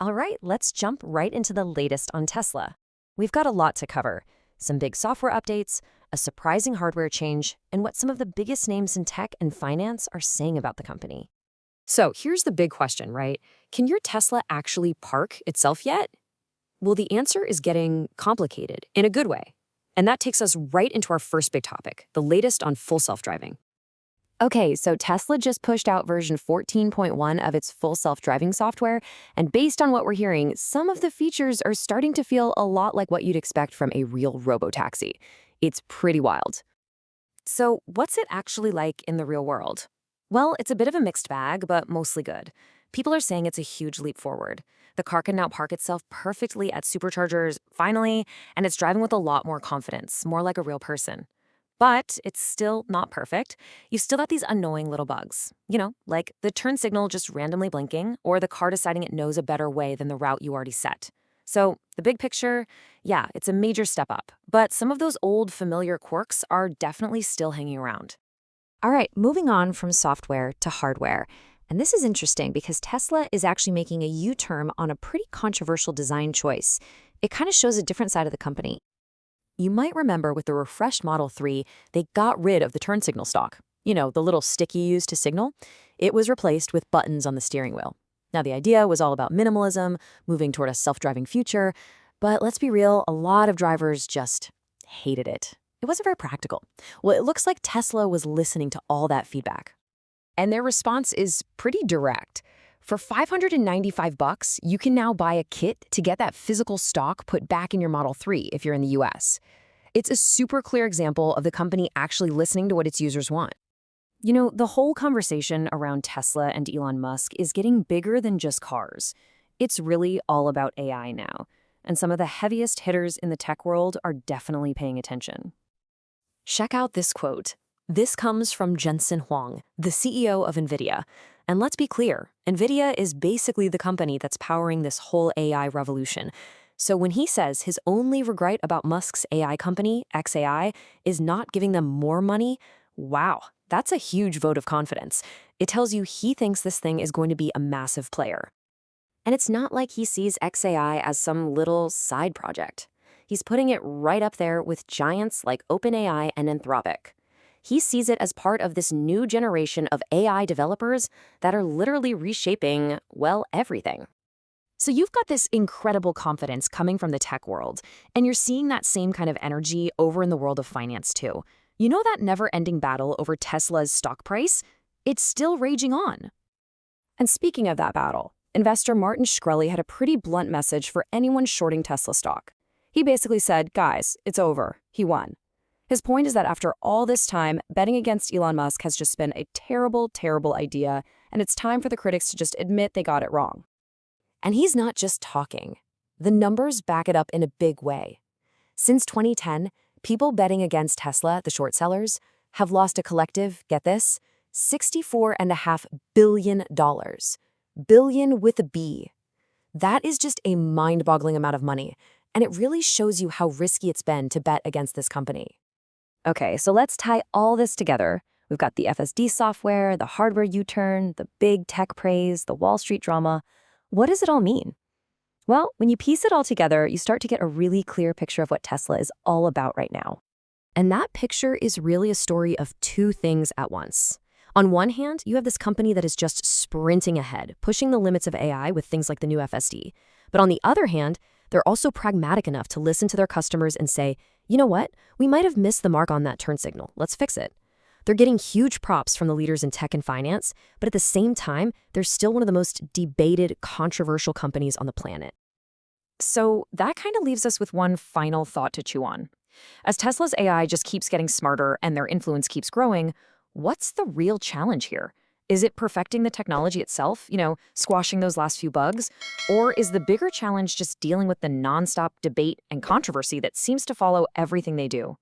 All right, let's jump right into the latest on Tesla. We've got a lot to cover. Some big software updates, a surprising hardware change, and what some of the biggest names in tech and finance are saying about the company. So here's the big question, right? Can your Tesla actually park itself yet? Well, the answer is getting complicated in a good way. And that takes us right into our first big topic, the latest on full self-driving. Okay, so Tesla just pushed out version 14.1 of its full self-driving software, and based on what we're hearing, some of the features are starting to feel a lot like what you'd expect from a real robotaxi. It's pretty wild. So what's it actually like in the real world? Well, it's a bit of a mixed bag, but mostly good. People are saying it's a huge leap forward. The car can now park itself perfectly at superchargers, finally, and it's driving with a lot more confidence, more like a real person. But it's still not perfect. You've still got these annoying little bugs. Like the turn signal just randomly blinking, or the car deciding it knows a better way than the route you already set. So the big picture, yeah, it's a major step up. But some of those old familiar quirks are definitely still hanging around. All right, moving on from software to hardware. And this is interesting because Tesla is actually making a U-turn on a pretty controversial design choice. It kind of shows a different side of the company. You might remember with the refreshed Model 3, they got rid of the turn signal stalk. The little stick you use to signal. It was replaced with buttons on the steering wheel. Now, the idea was all about minimalism, moving toward a self-driving future, but let's be real, a lot of drivers just hated it. It wasn't very practical. Well, it looks like Tesla was listening to all that feedback. And their response is pretty direct. For $595, you can now buy a kit to get that physical stock put back in your Model 3 if you're in the US. It's a super clear example of the company actually listening to what its users want. The whole conversation around Tesla and Elon Musk is getting bigger than just cars. It's really all about AI now, and some of the heaviest hitters in the tech world are definitely paying attention. Check out this quote. This comes from Jensen Huang, the CEO of Nvidia. And let's be clear, Nvidia is basically the company that's powering this whole AI revolution. So when he says his only regret about Musk's AI company, xAI, is not giving them more money, wow, that's a huge vote of confidence. It tells you he thinks this thing is going to be a massive player. And it's not like he sees xAI as some little side project. He's putting it right up there with giants like OpenAI and Anthropic. He sees it as part of this new generation of AI developers that are literally reshaping, well, everything. So you've got this incredible confidence coming from the tech world, and you're seeing that same kind of energy over in the world of finance too. That never-ending battle over Tesla's stock price? It's still raging on. And speaking of that battle, investor Martin Shkreli had a pretty blunt message for anyone shorting Tesla stock. He basically said, guys, it's over. He won. His point is that after all this time, betting against Elon Musk has just been a terrible, terrible idea, and it's time for the critics to just admit they got it wrong. And he's not just talking. The numbers back it up in a big way. Since 2010, people betting against Tesla, the short sellers, have lost a collective, get this, $64.5 billion. Billion with a B. That is just a mind-boggling amount of money, and it really shows you how risky it's been to bet against this company. Okay, so let's tie all this together. We've got the FSD software, the hardware U-turn, the big tech praise, the Wall Street drama. What does it all mean? Well, when you piece it all together, you start to get a really clear picture of what Tesla is all about right now. And that picture is really a story of two things at once. On one hand, you have this company that is just sprinting ahead, pushing the limits of AI with things like the new FSD. But on the other hand, they're also pragmatic enough to listen to their customers and say, you know what? We might have missed the mark on that turn signal. Let's fix it. They're getting huge props from the leaders in tech and finance, but at the same time, they're still one of the most debated, controversial companies on the planet. So that kind of leaves us with one final thought to chew on. As Tesla's AI just keeps getting smarter and their influence keeps growing, what's the real challenge here? Is it perfecting the technology itself, squashing those last few bugs? Or is the bigger challenge just dealing with the nonstop debate and controversy that seems to follow everything they do?